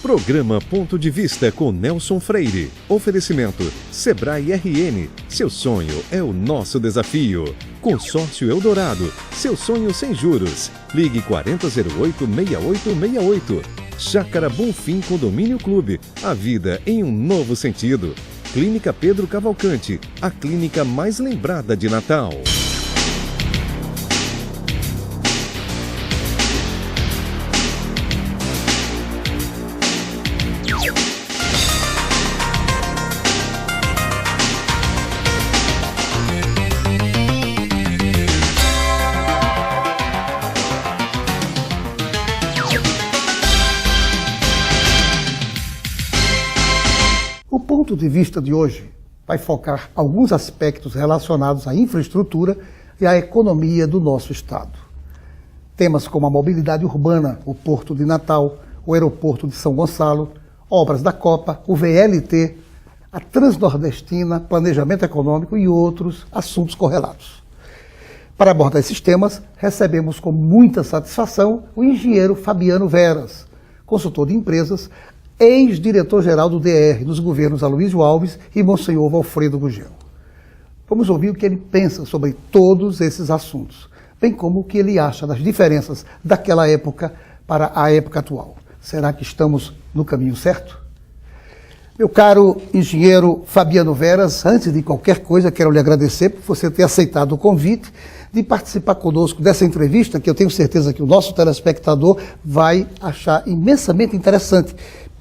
Programa Ponto de Vista com Nelson Freire. Oferecimento Sebrae RN. Seu sonho é o nosso desafio. Consórcio Eldorado. Seu sonho sem juros. Ligue 4008-6868. Chácara Bonfim Condomínio Clube. A vida em um novo sentido. Clínica Pedro Cavalcante. A clínica mais lembrada de Natal. O ponto de vista de hoje vai focar alguns aspectos relacionados à infraestrutura e à economia do nosso estado. Temas como a mobilidade urbana, o Porto de Natal, o Aeroporto de São Gonçalo, obras da Copa, o VLT, a Transnordestina, planejamento econômico e outros assuntos correlatos. Para abordar esses temas, recebemos com muita satisfação o engenheiro Fabiano Veras, consultor de empresas, ex-diretor-geral do DR nos governos Aloysio Alves e Monsenhor Valfredo Gugel. Vamos ouvir o que ele pensa sobre todos esses assuntos, bem como o que ele acha das diferenças daquela época para a época atual. Será que estamos no caminho certo? Meu caro engenheiro Fabiano Veras, antes de qualquer coisa, quero lhe agradecer por você ter aceitado o convite de participar conosco dessa entrevista, que eu tenho certeza que o nosso telespectador vai achar imensamente interessante,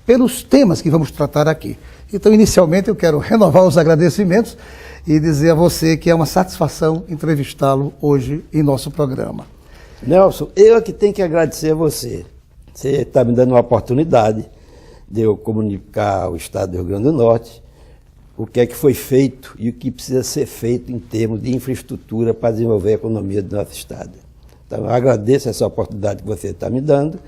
pelos temas que vamos tratar aqui. Então, inicialmente, eu quero renovar os agradecimentos e dizer a você que é uma satisfação entrevistá-lo hoje em nosso programa. Nelson, eu que tenho que agradecer a você. Você está me dando uma oportunidade de eu comunicar ao Estado do Rio Grande do Norte o que é que foi feito e o que precisa ser feito em termos de infraestrutura para desenvolver a economia do nosso Estado. Então, eu agradeço essa oportunidade que você está me dando,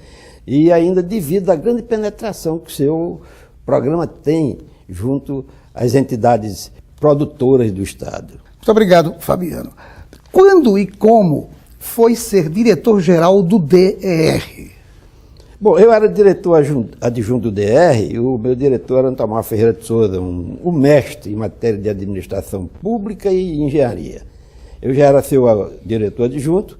e ainda devido à grande penetração que o seu programa tem junto às entidades produtoras do Estado. Muito obrigado, Fabiano. Quando e como foi ser diretor-geral do DER? Bom, eu era diretor adjunto do DR, e o meu diretor era Antamar Ferreira de Souza, um mestre em matéria de administração pública e engenharia. Eu já era seu diretor adjunto,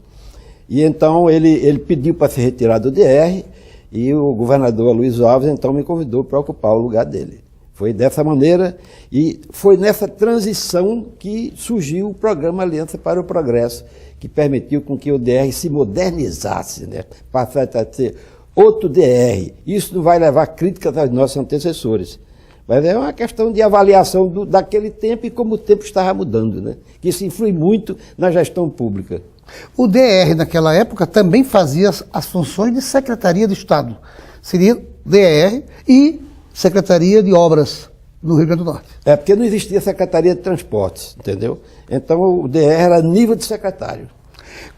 e então ele pediu para se retirar do DR, e o governador Aloysio Alves então me convidou para ocupar o lugar dele. Foi dessa maneira, e foi nessa transição que surgiu o programa Aliança para o Progresso, que permitiu com que o DR se modernizasse, né? Passasse a ser outro DR. Isso não vai levar críticas aos nossos antecessores, mas é uma questão de avaliação daquele tempo e como o tempo estava mudando, né? Que isso influi muito na gestão pública. O DR, naquela época, também fazia as funções de Secretaria de Estado. Seria DR e Secretaria de Obras no Rio Grande do Norte. É, porque não existia Secretaria de Transportes, entendeu? Então o DR era nível de secretário.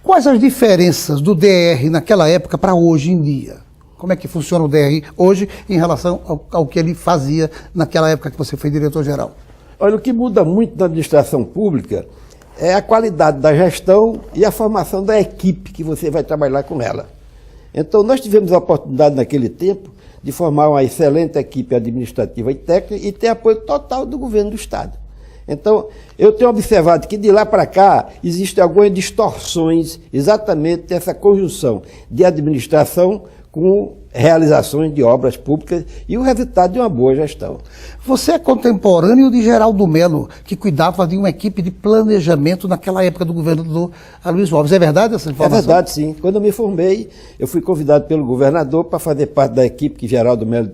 Quais as diferenças do DR naquela época para hoje em dia? Como é que funciona o DR hoje em relação ao que ele fazia naquela época que você foi diretor-geral? Olha, o que muda muito na administração pública é a qualidade da gestão e a formação da equipe que você vai trabalhar com ela. Então, nós tivemos a oportunidade naquele tempo de formar uma excelente equipe administrativa e técnica e ter apoio total do governo do Estado. Então, eu tenho observado que de lá para cá existem algumas distorções exatamente dessa conjunção de administração com realizações de obras públicas e o resultado de uma boa gestão. Você é contemporâneo de Geraldo Melo, que cuidava de uma equipe de planejamento naquela época do governo do Aloysio Alves. É verdade essa informação? É verdade, sim. Quando eu me formei, eu fui convidado pelo governador para fazer parte da equipe que Geraldo Melo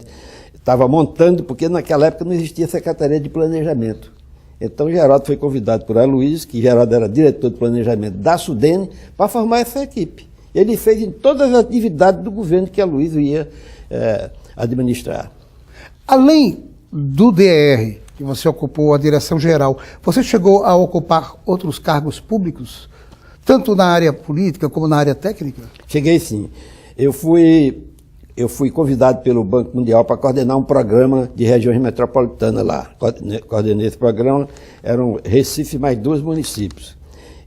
estava montando, porque naquela época não existia Secretaria de Planejamento. Então, Geraldo foi convidado por Aloysio, que Geraldo era diretor de planejamento da Sudene, para formar essa equipe. Ele fez em todas as atividades do governo que Aloysio ia administrar. Além do DR, que você ocupou a direção geral, você chegou a ocupar outros cargos públicos, tanto na área política como na área técnica? Cheguei sim. Eu fui convidado pelo Banco Mundial para coordenar um programa de regiões metropolitanas lá. Coordenei esse programa, eram Recife mais 2 municípios.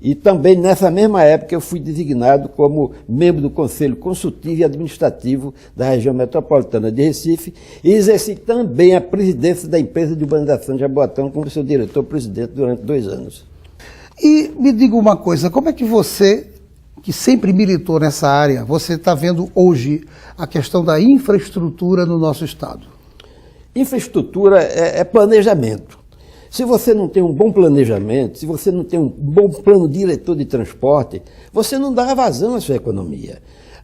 E também nessa mesma época eu fui designado como membro do Conselho Consultivo e Administrativo da região metropolitana de Recife e exerci também a presidência da empresa de urbanização de Jaboatão como seu diretor-presidente durante 2 anos. E me diga uma coisa, como é que você, que sempre militou nessa área, você está vendo hoje a questão da infraestrutura no nosso estado? Infraestrutura é planejamento. Se você não tem um bom planejamento, se você não tem um bom plano diretor de transporte, você não dá vazão à sua economia.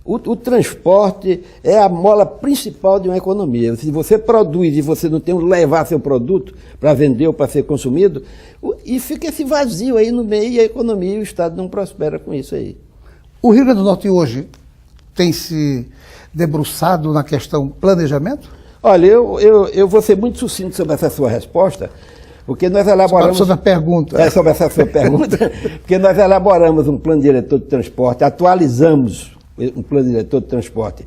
O transporte é a mola principal de uma economia. Se você produz e você não tem onde levar seu produto para vender ou para ser consumido, e fica esse vazio aí no meio e a economia e o Estado não prospera com isso aí. O Rio Grande do Norte hoje tem se debruçado na questão planejamento? Olha, eu vou ser muito sucinto sobre essa sua resposta, porque nós elaboramos... Sobre a pergunta. Sobre essa sua pergunta, porque nós elaboramos um plano diretor de transporte, atualizamos um plano diretor de transporte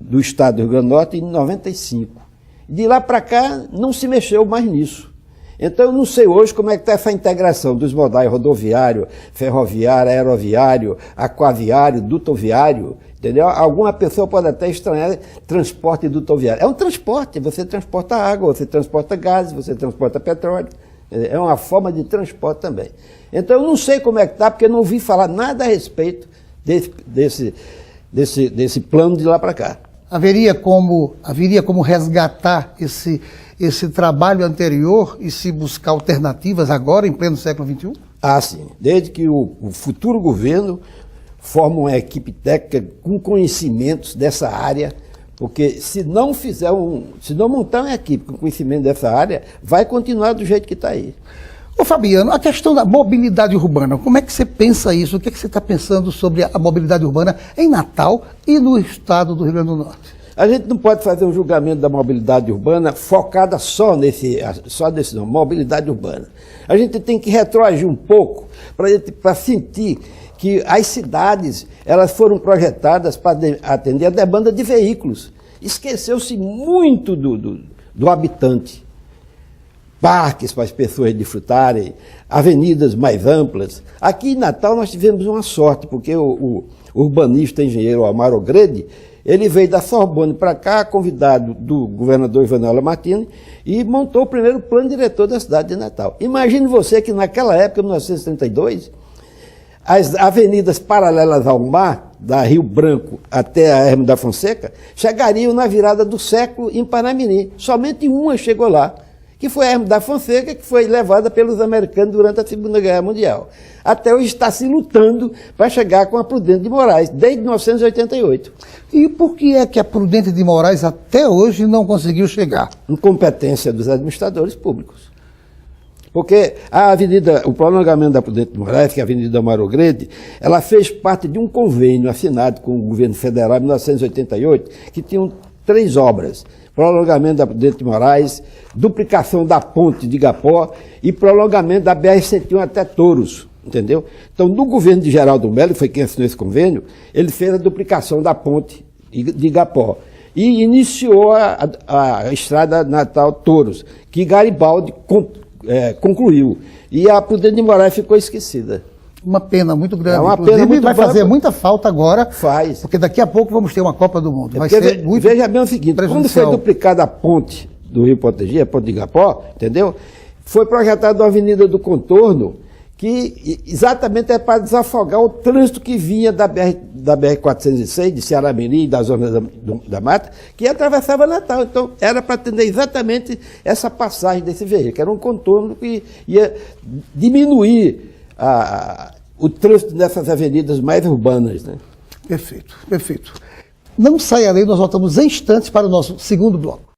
do Estado do Rio Grande do Norte em 95. De lá para cá, não se mexeu mais nisso. Então, eu não sei hoje como é que está essa integração dos modais rodoviário, ferroviário, aeroviário, aquaviário, dutoviário, entendeu? Alguma pessoa pode até estranhar transporte dutoviário. É um transporte, você transporta água, você transporta gás, você transporta petróleo. É uma forma de transporte também. Então, eu não sei como é que está, porque eu não ouvi falar nada a respeito desse plano de lá para cá. Haveria como resgatar esse trabalho anterior e se buscar alternativas agora, em pleno século XXI? Ah, sim. Desde que o futuro governo forma uma equipe técnica com conhecimentos dessa área, porque se não montar uma equipe com conhecimento dessa área, vai continuar do jeito que está aí. Ô Fabiano, a questão da mobilidade urbana, como é que você pensa isso? O que é que você está pensando sobre a mobilidade urbana em Natal e no estado do Rio Grande do Norte? A gente não pode fazer um julgamento da mobilidade urbana focada só nesse não, mobilidade urbana. A gente tem que retroagir um pouco para sentir que as cidades elas foram projetadas para atender a demanda de veículos. Esqueceu-se muito do habitante. Parques para as pessoas desfrutarem, avenidas mais amplas. Aqui em Natal nós tivemos uma sorte, porque o urbanista engenheiro Amaro Grede, ele veio da Sorbonne para cá, convidado do governador Ivanhoe Lamartine, e montou o primeiro plano diretor da cidade de Natal. Imagine você que naquela época, em 1932, as avenidas paralelas ao mar, da Rio Branco até a Hermes da Fonseca, chegariam na virada do século em Paramirim. Somente uma chegou lá, que foi a Hermes da Fonseca, que foi levada pelos americanos durante a Segunda Guerra Mundial. Até hoje está se lutando para chegar com a Prudente de Moraes, desde 1988. E por que é que a Prudente de Moraes até hoje não conseguiu chegar? Incompetência dos administradores públicos. Porque o prolongamento da Prudente de Moraes, que é a Avenida Amaro Grede, ela fez parte de um convênio assinado com o governo federal em 1988, que tinham 3 obras. Prolongamento da Prudente de Moraes, duplicação da ponte de Igapó e prolongamento da BR-101 até Touros, entendeu? Então, no governo de Geraldo Melo, que foi quem assinou esse convênio, ele fez a duplicação da ponte de Igapó e iniciou a estrada Natal-Touros, que Garibaldi concluiu. E a Prudente de Moraes ficou esquecida. Uma pena muito grande. É uma Inclusive, pena muito vai fazer grande. muita falta agora. Faz. Porque daqui a pouco vamos ter uma Copa do Mundo. Vai ser muito veja bem o seguinte, quando foi prejudicial. duplicada a ponte do Rio Potengi, a ponte de Igapó, entendeu? Foi projetada uma avenida do contorno que exatamente é para desafogar o trânsito que vinha da BR-406, de Ceará-Mirim, da zona da mata, que atravessava Natal. Então, era para atender exatamente essa passagem desse veículo, que era um contorno que ia diminuir o trânsito nessas avenidas mais urbanas, né? Perfeito, perfeito. Não saia daí, nós voltamos em instantes para o nosso segundo bloco.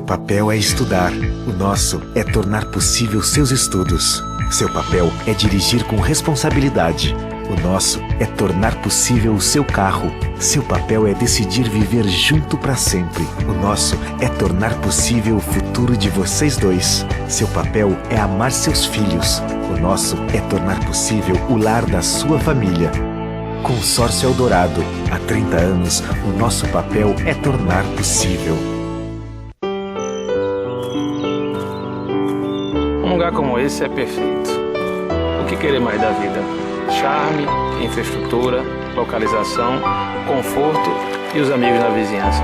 papel é estudar. O nosso é tornar possível seus estudos. Seu papel é dirigir com responsabilidade. O nosso é tornar possível o seu carro. Seu papel é decidir viver junto para sempre. O nosso é tornar possível o futuro de vocês dois. Seu papel é amar seus filhos. O nosso é tornar possível o lar da sua família. Consórcio Eldorado. Há 30 anos, o nosso papel é tornar possível. Um lugar como esse é perfeito. O que querer mais da vida? Charme, infraestrutura, localização, conforto e os amigos na vizinhança.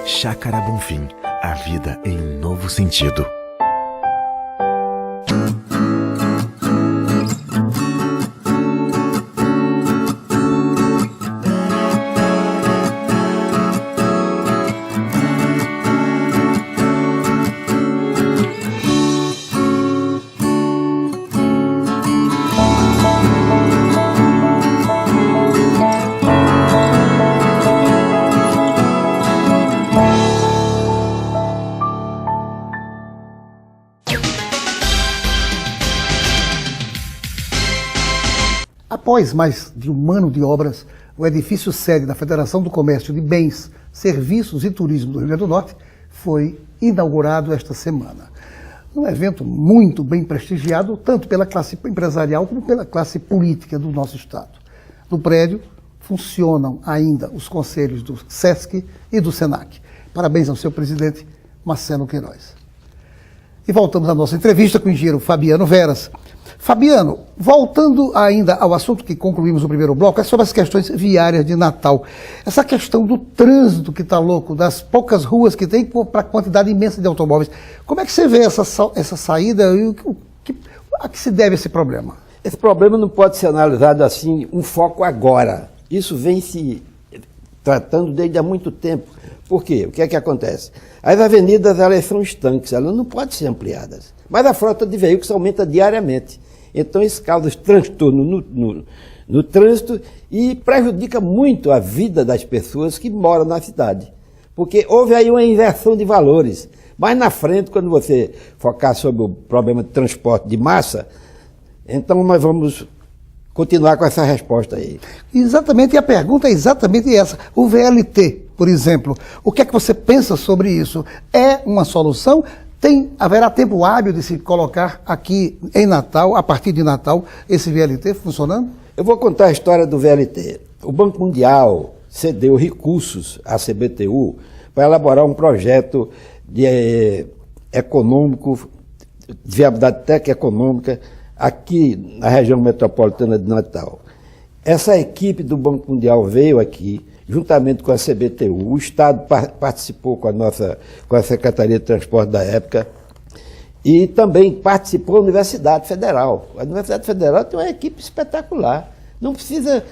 Chácara Bonfim, a vida em um novo sentido. Após mais de um ano de obras, o edifício sede da Federação do Comércio de Bens, Serviços e Turismo do Rio Grande do Norte foi inaugurado esta semana. Um evento muito bem prestigiado, tanto pela classe empresarial como pela classe política do nosso estado. No prédio funcionam ainda os conselhos do SESC e do SENAC. Parabéns ao seu presidente, Marcelo Queiroz. E voltamos à nossa entrevista com o engenheiro Fabiano Veras. Fabiano, voltando ainda ao assunto que concluímos no primeiro bloco, é sobre as questões viárias de Natal. Essa questão do trânsito que está louco, das poucas ruas que tem para a quantidade imensa de automóveis. Como é que você vê essa saída e a que se deve esse problema? Esse problema não pode ser analisado assim, um foco agora. Isso vem se tratando desde há muito tempo. Por quê? O que é que acontece? As avenidas, elas são estanques, elas não podem ser ampliadas. Mas a frota de veículos aumenta diariamente. Então isso causa transtorno no trânsito e prejudica muito a vida das pessoas que moram na cidade. Porque houve aí uma inversão de valores. Mas na frente, quando você focar sobre o problema de transporte de massa, então nós vamos continuar com essa resposta aí. Exatamente, e a pergunta é exatamente essa. O VLT, por exemplo, o que é que você pensa sobre isso? É uma solução? Haverá tempo hábil de se colocar aqui em Natal, a partir de Natal, esse VLT funcionando? Eu vou contar a história do VLT. O Banco Mundial cedeu recursos à CBTU para elaborar um projeto econômico, de viabilidade técnica econômica, aqui na região metropolitana de Natal. Essa equipe do Banco Mundial veio aqui, juntamente com a CBTU, o Estado participou com a Secretaria de Transporte da época, e também participou a Universidade Federal. A Universidade Federal tem uma equipe espetacular. Não precisa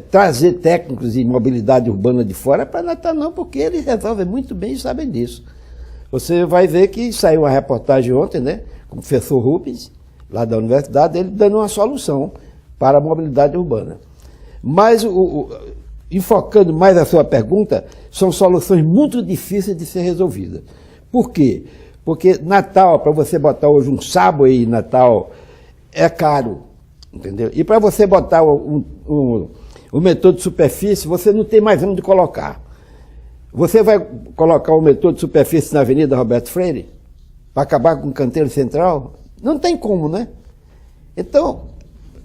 trazer técnicos em mobilidade urbana de fora para Natal, não, porque eles resolvem muito bem e sabem disso. Você vai ver que saiu uma reportagem ontem, né, com o professor Rubens, lá da universidade, ele dando uma solução para a mobilidade urbana. Mas enfocando mais a sua pergunta, são soluções muito difíceis de ser resolvidas. Por quê? Porque Natal, para você botar hoje um sábado aí em Natal, é caro, entendeu? E para você botar um metrô de superfície, você não tem mais onde colocar. Você vai colocar um metrô de superfície na Avenida Roberto Freire, para acabar com o canteiro central? Não tem como, né? Então,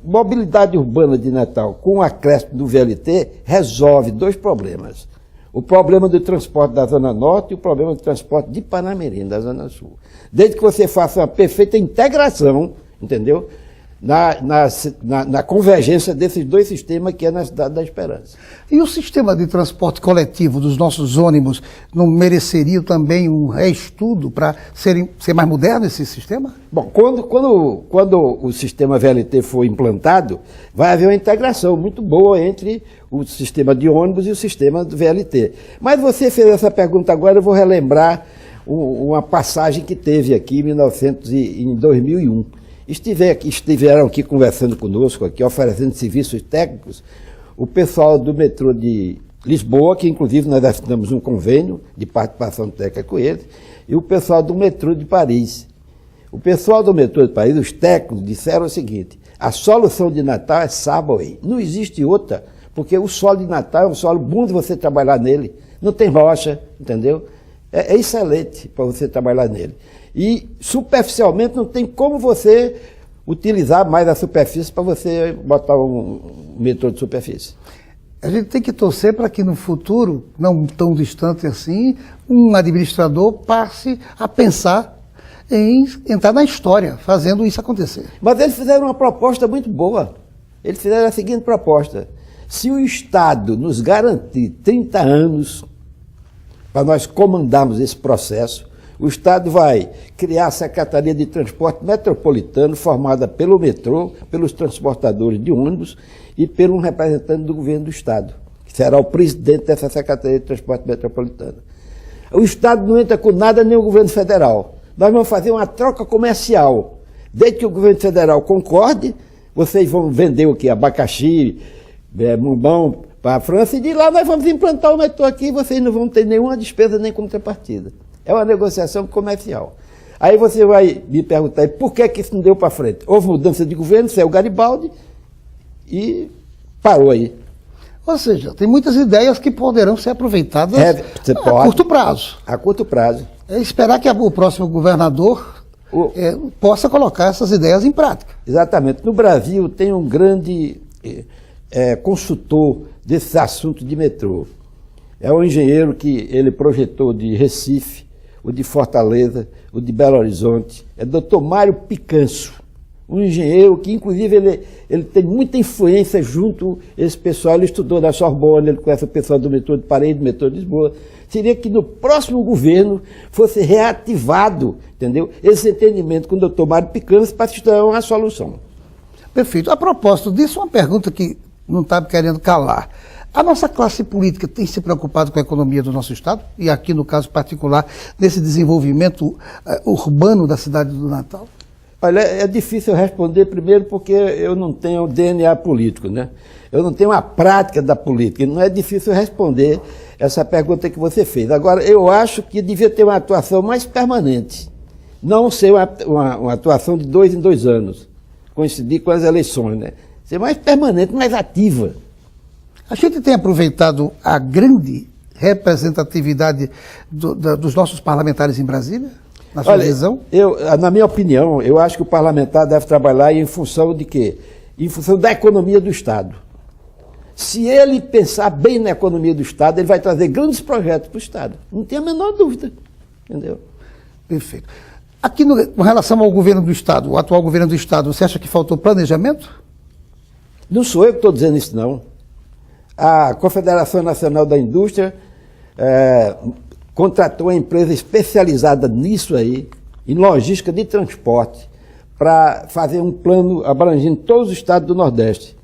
mobilidade urbana de Natal com o acréscimo do VLT resolve dois problemas. O problema do transporte da Zona Norte e o problema do transporte de Panamirim, da Zona Sul. Desde que você faça uma perfeita integração, entendeu? Na convergência desses dois sistemas que é na Cidade da Esperança. E o sistema de transporte coletivo dos nossos ônibus não mereceria também um reestudo para ser mais moderno esse sistema? Bom, quando o sistema VLT for implantado, vai haver uma integração muito boa entre o sistema de ônibus e o sistema do VLT. Mas você fez essa pergunta agora, eu vou relembrar uma passagem que teve aqui em 2001. Estiveram aqui conversando conosco, aqui, oferecendo serviços técnicos, o pessoal do metrô de Lisboa, que inclusive nós assinamos um convênio de participação técnica com eles, e o pessoal do metrô de Paris. O pessoal do metrô de Paris, os técnicos, disseram o seguinte: a solução de Natal é Subway, não existe outra, porque o solo de Natal é um solo bom de você trabalhar nele, não tem rocha, entendeu? É excelente para você trabalhar nele. E superficialmente não tem como você utilizar mais a superfície para você botar um metrô de superfície. A gente tem que torcer para que no futuro, não tão distante assim, um administrador passe a pensar em entrar na história, fazendo isso acontecer. Mas eles fizeram uma proposta muito boa. Eles fizeram a seguinte proposta: se o Estado nos garantir 30 anos para nós comandarmos esse processo, o Estado vai criar a Secretaria de Transporte Metropolitano, formada pelo metrô, pelos transportadores de ônibus e por um representante do governo do Estado, que será o presidente dessa Secretaria de Transporte Metropolitano. O Estado não entra com nada, nem o governo federal. Nós vamos fazer uma troca comercial. Desde que o governo federal concorde, vocês vão vender o quê? Abacaxi, bombom para a França, e de lá nós vamos implantar o metrô aqui e vocês não vão ter nenhuma despesa nem contrapartida. É uma negociação comercial. Aí você vai me perguntar, por que isso não deu para frente? Houve mudança de governo, saiu o Garibaldi e parou aí. Ou seja, tem muitas ideias que poderão ser aproveitadas a curto prazo. A curto prazo. É esperar que o próximo governador possa colocar essas ideias em prática. Exatamente. No Brasil tem um grande consultor desse assunto de metrô. É um engenheiro que ele projetou de Recife, o de Fortaleza, o de Belo Horizonte. É Dr. Mário Picanso, um engenheiro que, inclusive, ele tem muita influência junto a esse pessoal. Ele estudou na Sorbonne, ele conhece o pessoal do metrô de Paris, do metrô de Lisboa. Seria que no próximo governo fosse reativado, entendeu, esse entendimento com o Dr. Mário Picanso para estudar uma solução. Perfeito. A propósito disso, uma pergunta que não está querendo calar. A nossa classe política tem se preocupado com a economia do nosso Estado? E aqui, no caso particular, nesse desenvolvimento urbano da cidade do Natal? Olha, é difícil responder, primeiro porque eu não tenho DNA político, né? Eu não tenho a prática da política, não é difícil responder essa pergunta que você fez. Agora, eu acho que devia ter uma atuação mais permanente, não ser uma atuação de 2 em 2 anos, coincidir com as eleições, né? Ser mais permanente, mais ativa. A gente tem aproveitado a grande representatividade dos nossos parlamentares em Brasília, na sua visão? Na minha opinião, eu acho que o parlamentar deve trabalhar em função de quê? Em função da economia do Estado. Se ele pensar bem na economia do Estado, ele vai trazer grandes projetos para o Estado. Não tem a menor dúvida. Entendeu? Perfeito. Aqui, com relação ao governo do Estado, o atual governo do Estado, você acha que faltou planejamento? Não sou eu que estou dizendo isso, não. A Confederação Nacional da Indústria contratou uma empresa especializada nisso aí, em logística de transporte, para fazer um plano abrangendo todos os estados do Nordeste.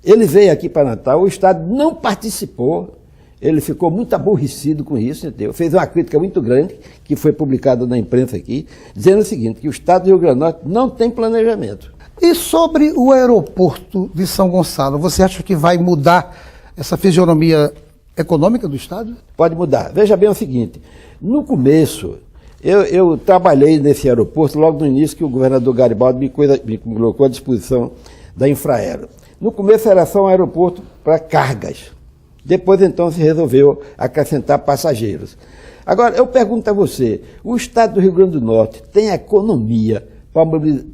Ele veio aqui para Natal, o Estado não participou, ele ficou muito aborrecido com isso, entendeu? Fez uma crítica muito grande, que foi publicada na imprensa aqui, dizendo o seguinte, que o Estado do Rio Grande do Norte não tem planejamento. E sobre o aeroporto de São Gonçalo, você acha que vai mudar essa fisionomia econômica do Estado? Pode mudar. Veja bem o seguinte, no começo, eu trabalhei nesse aeroporto logo no início que o governador Garibaldi me colocou à disposição da Infraero. No começo era só um aeroporto para cargas. Depois, então, se resolveu acrescentar passageiros. Agora, eu pergunto a você, o Estado do Rio Grande do Norte tem economia para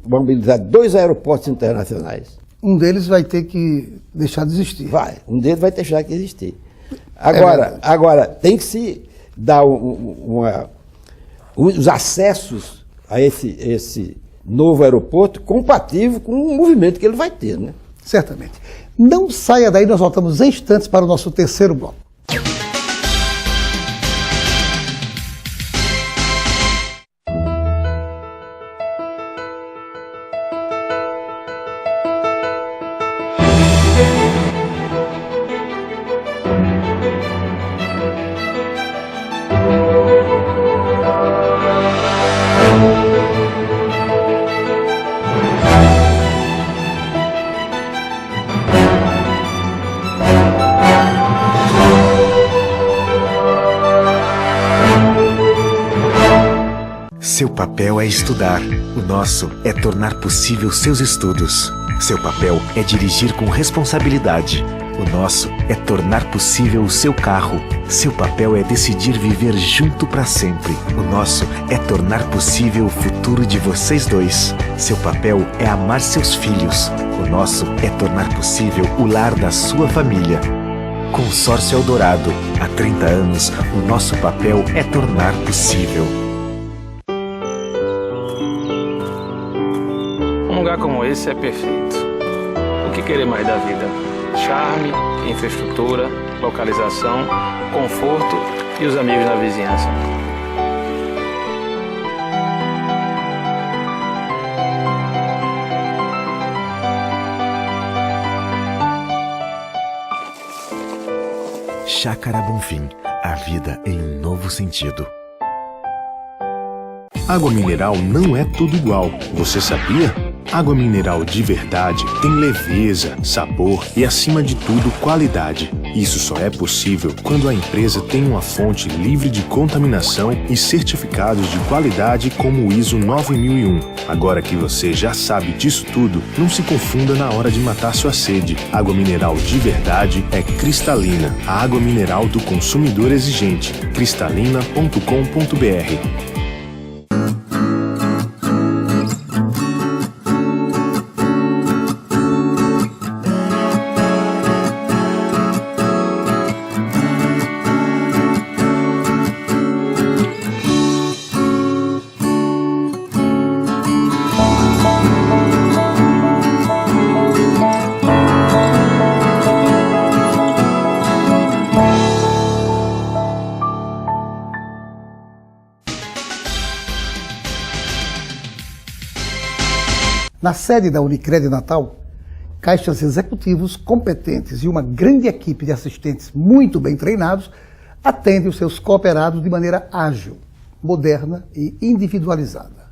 mobilizar 2 aeroportos internacionais? Um deles vai ter que deixar de existir. Um deles vai deixar de existir. Agora tem que se dar os acessos a esse novo aeroporto compatível com o movimento que ele vai ter, né? Certamente. Não saia daí, nós voltamos em instantes para o nosso terceiro bloco. Seu papel é estudar. O nosso é tornar possível seus estudos. Seu papel é dirigir com responsabilidade. O nosso é tornar possível o seu carro. Seu papel é decidir viver junto para sempre. O nosso é tornar possível o futuro de vocês dois. Seu papel é amar seus filhos. O nosso é tornar possível o lar da sua família. Consórcio Eldorado. Há 30 anos, o nosso papel é tornar possível. Um lugar como esse é perfeito. O que querer mais da vida? Charme, infraestrutura, localização, conforto e os amigos na vizinhança. Chácara Bonfim, a vida em um novo sentido. Água mineral não é tudo igual, você sabia? Água mineral de verdade tem leveza, sabor e, acima de tudo, qualidade. Isso só é possível quando a empresa tem uma fonte livre de contaminação e certificados de qualidade como o ISO 9001. Agora que você já sabe disso tudo, não se confunda na hora de matar sua sede. Água mineral de verdade é cristalina, a água mineral do consumidor exigente. cristalina.com.br. Na sede da Unicred Natal, caixas executivos competentes e uma grande equipe de assistentes muito bem treinados atendem os seus cooperados de maneira ágil, moderna e individualizada.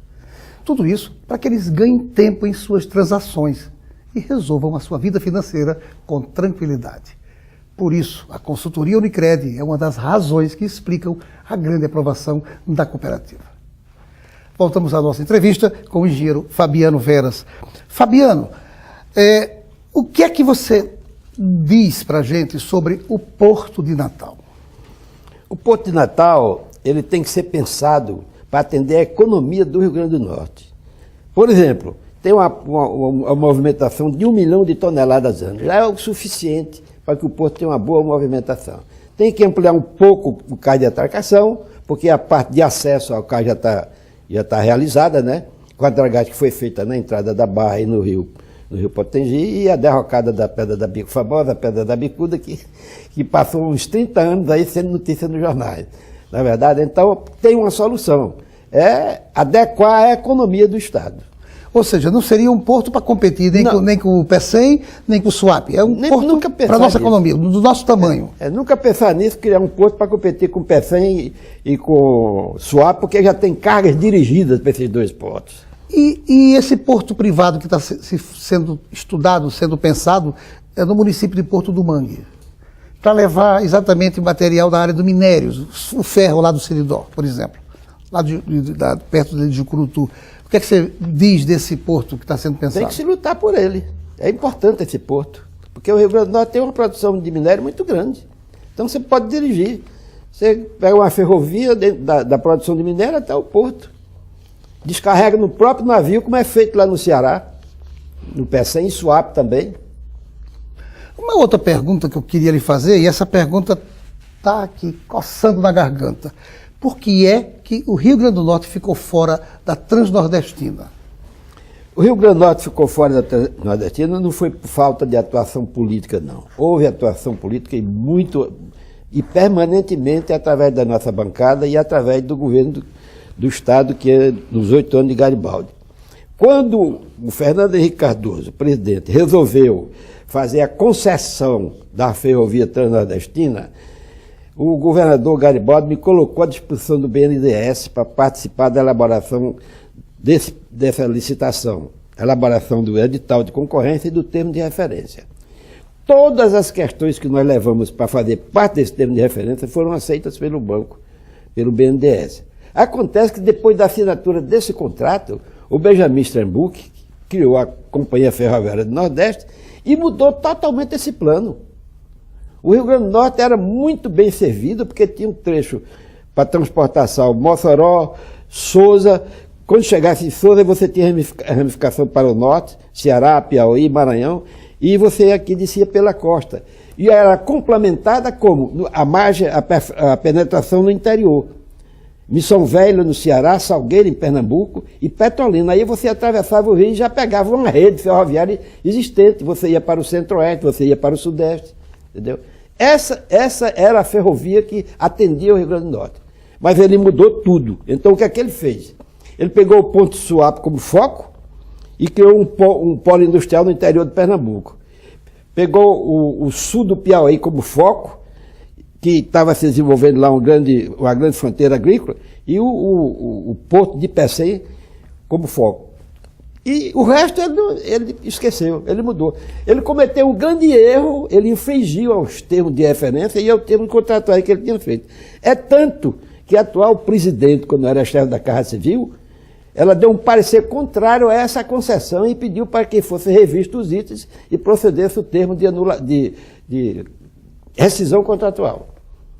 Tudo isso para que eles ganhem tempo em suas transações e resolvam a sua vida financeira com tranquilidade. Por isso, a consultoria Unicred é uma das razões que explicam a grande aprovação da cooperativa. Voltamos à nossa entrevista com o engenheiro Fabiano Veras. Fabiano, o que é que você diz para a gente sobre o Porto de Natal? O Porto de Natal, ele tem que ser pensado para atender a economia do Rio Grande do Norte. Por exemplo, tem uma movimentação de 1 milhão de toneladas ano. Já é o suficiente para que o Porto tenha uma boa movimentação. Tem que ampliar um pouco o cais de atracação, porque a parte de acesso ao cais já está realizada, né? Com a dragagem que foi feita na entrada da Barra e no Rio Potengi, e a derrocada da Pedra da Bicuda, famosa Pedra da Bicuda, que passou uns 30 anos aí sendo notícia nos jornais. Na verdade, então, tem uma solução. É adequar a economia do Estado. Ou seja, não seria um porto para competir nem com o PECEM, nem com o SUAP. É um porto para a nossa economia, do nosso tamanho. Nunca pensar nisso, criar um porto para competir com o PECEM e com o SUAP, porque já tem cargas dirigidas para esses dois portos. E esse porto privado que está sendo estudado, sendo pensado, é no município de Porto do Mangue, para levar exatamente material da área do minério, o ferro lá do Seridó, por exemplo, lá perto de Jucurutu. O que é que você diz desse porto que está sendo pensado? Tem que se lutar por ele. É importante esse porto, porque o Rio Grande do Norte tem uma produção de minério muito grande. Então você pode dirigir. Você pega uma ferrovia da produção de minério até o porto. Descarrega no próprio navio, como é feito lá no Ceará, no PECEM e SUAP também. Uma outra pergunta que eu queria lhe fazer, e essa pergunta está aqui coçando na garganta. Por que é que o Rio Grande do Norte ficou fora da Transnordestina? O Rio Grande do Norte ficou fora da Transnordestina não foi por falta de atuação política, não. Houve atuação política e permanentemente através da nossa bancada e através do governo do Estado, que é nos 8 anos de Garibaldi. Quando o Fernando Henrique Cardoso, presidente, resolveu fazer a concessão da ferrovia transnordestina, o governador Garibaldi me colocou à disposição do BNDES para participar da elaboração dessa licitação, elaboração do edital de concorrência e do termo de referência. Todas as questões que nós levamos para fazer parte desse termo de referência foram aceitas pelo banco, pelo BNDES. Acontece que depois da assinatura desse contrato, o Benjamin Sternbuck criou a Companhia Ferroviária do Nordeste e mudou totalmente esse plano. O Rio Grande do Norte era muito bem servido, porque tinha um trecho para transportar sal, Mossoró, Sousa. Quando chegasse em Sousa, você tinha ramificação para o norte, Ceará, Piauí, Maranhão, e você aqui descia pela costa. E era complementada como? A margem, a penetração no interior. Missão Velha no Ceará, Salgueiro em Pernambuco e Petrolina. Aí você atravessava o rio e já pegava uma rede ferroviária existente. Você ia para o centro-oeste, você ia para o sudeste, entendeu? Essa era a ferrovia que atendia o Rio Grande do Norte. Mas ele mudou tudo. Então o que é que ele fez? Ele pegou o Ponte Suape como foco e criou um polo industrial no interior de Pernambuco. Pegou o sul do Piauí como foco, que estava se desenvolvendo lá uma grande fronteira agrícola, e o porto de Pecém como foco. E o resto ele esqueceu, ele mudou. Ele cometeu um grande erro, ele infringiu aos termos de referência e ao termo contratual que ele tinha feito. É tanto que a atual presidente, quando era chefe da Casa Civil, ela deu um parecer contrário a essa concessão e pediu para que fossem revistos os itens e procedesse o termo de rescisão contratual.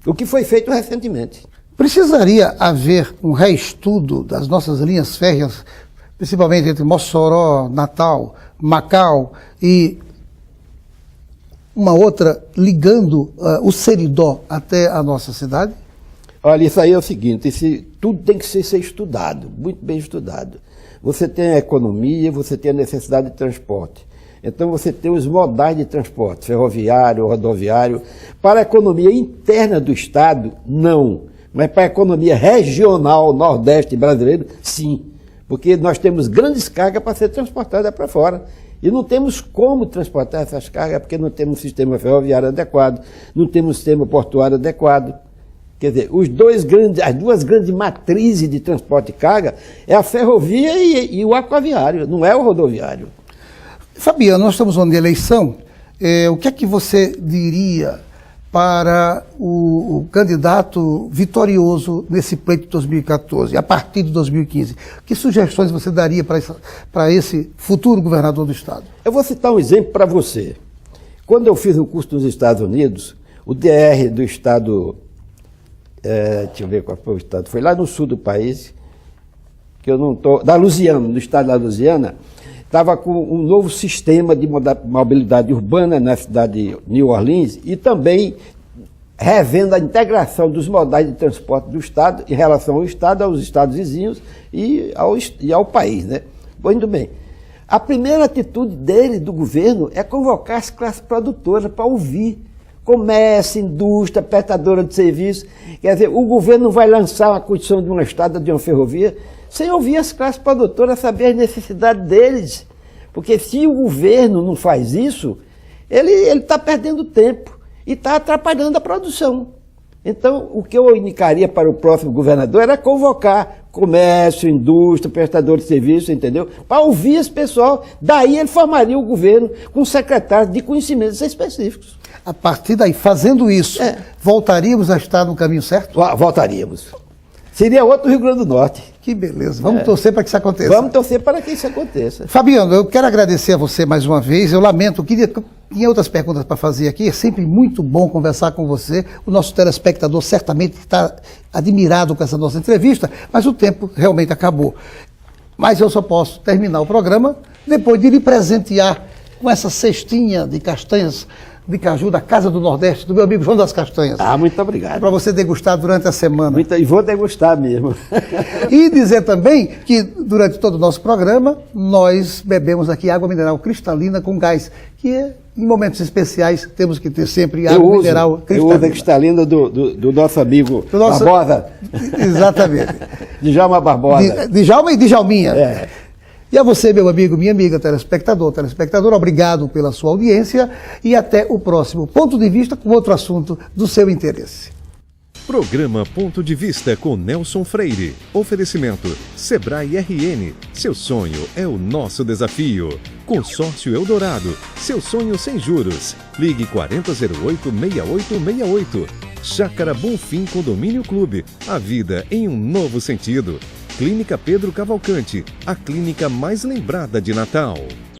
O que foi feito recentemente. Precisaria haver um reestudo das nossas linhas férreas, principalmente entre Mossoró, Natal, Macau e uma outra ligando o Seridó até a nossa cidade? Olha, isso aí é o seguinte, tudo tem que ser estudado, muito bem estudado. Você tem a economia, você tem a necessidade de transporte. Então você tem os modais de transporte, ferroviário, rodoviário. Para a economia interna do Estado, não. Mas para a economia regional, nordeste brasileiro, sim. Porque nós temos grandes cargas para ser transportadas para fora. E não temos como transportar essas cargas, porque não temos um sistema ferroviário adequado, não temos um sistema portuário adequado. Quer dizer, as duas grandes matrizes de transporte de carga é a ferrovia e o aquaviário, não é o rodoviário. Fabiano, nós estamos no ano de eleição. O que é que você diria para o candidato vitorioso nesse pleito de 2014, a partir de 2015? Que sugestões você daria para esse futuro governador do Estado? Eu vou citar um exemplo para você. Quando eu fiz o curso nos Estados Unidos, o DR do Estado... deixa eu ver qual foi o estado, foi lá no sul do país, que eu não estou, da Louisiana, no estado da Louisiana, estava com um novo sistema de mobilidade urbana na cidade de New Orleans e também revendo a integração dos modais de transporte do estado em relação ao estado, aos estados vizinhos e ao país, né? Muito bem. A primeira atitude dele, do governo, é convocar as classes produtoras para ouvir. Comércio, indústria, prestadora de serviço. Quer dizer, o governo não vai lançar a construção de uma estrada, de uma ferrovia, sem ouvir as classes produtoras, saber as necessidades deles. Porque se o governo não faz isso, ele está perdendo tempo e está atrapalhando a produção. Então, o que eu indicaria para o próximo governador era convocar comércio, indústria, prestador de serviço, entendeu? Para ouvir esse pessoal, daí ele formaria o governo com secretários de conhecimentos específicos. A partir daí, fazendo isso, voltaríamos a estar no caminho certo? Voltaríamos. Seria outro Rio Grande do Norte. Que beleza. Vamos torcer para que isso aconteça. Vamos torcer para que isso aconteça. Fabiano, eu quero agradecer a você mais uma vez. Eu lamento, tinha outras perguntas para fazer aqui. É sempre muito bom conversar com você. O nosso telespectador certamente está admirado com essa nossa entrevista, mas o tempo realmente acabou. Mas eu só posso terminar o programa depois de lhe presentear com essa cestinha de castanhas de caju da Casa do Nordeste, do meu amigo João das Castanhas. Muito obrigado. Para você degustar durante a semana. E vou degustar mesmo. E dizer também que durante todo o nosso programa, nós bebemos aqui água mineral cristalina com gás, que em momentos especiais temos que ter sempre água mineral cristalina. Eu uso a cristalina do nosso amigo Barbosa. Exatamente. Djalma Barbosa. Djalma e Djalminha. E a você, meu amigo, minha amiga, telespectador, obrigado pela sua audiência e até o próximo Ponto de Vista com outro assunto do seu interesse. Programa Ponto de Vista com Nelson Freire. Oferecimento Sebrae RN. Seu sonho é o nosso desafio. Consórcio Eldorado. Seu sonho sem juros. Ligue 4008-6868. Chácara Bonfim Condomínio Clube, a vida em um novo sentido. Clínica Pedro Cavalcante, a clínica mais lembrada de Natal.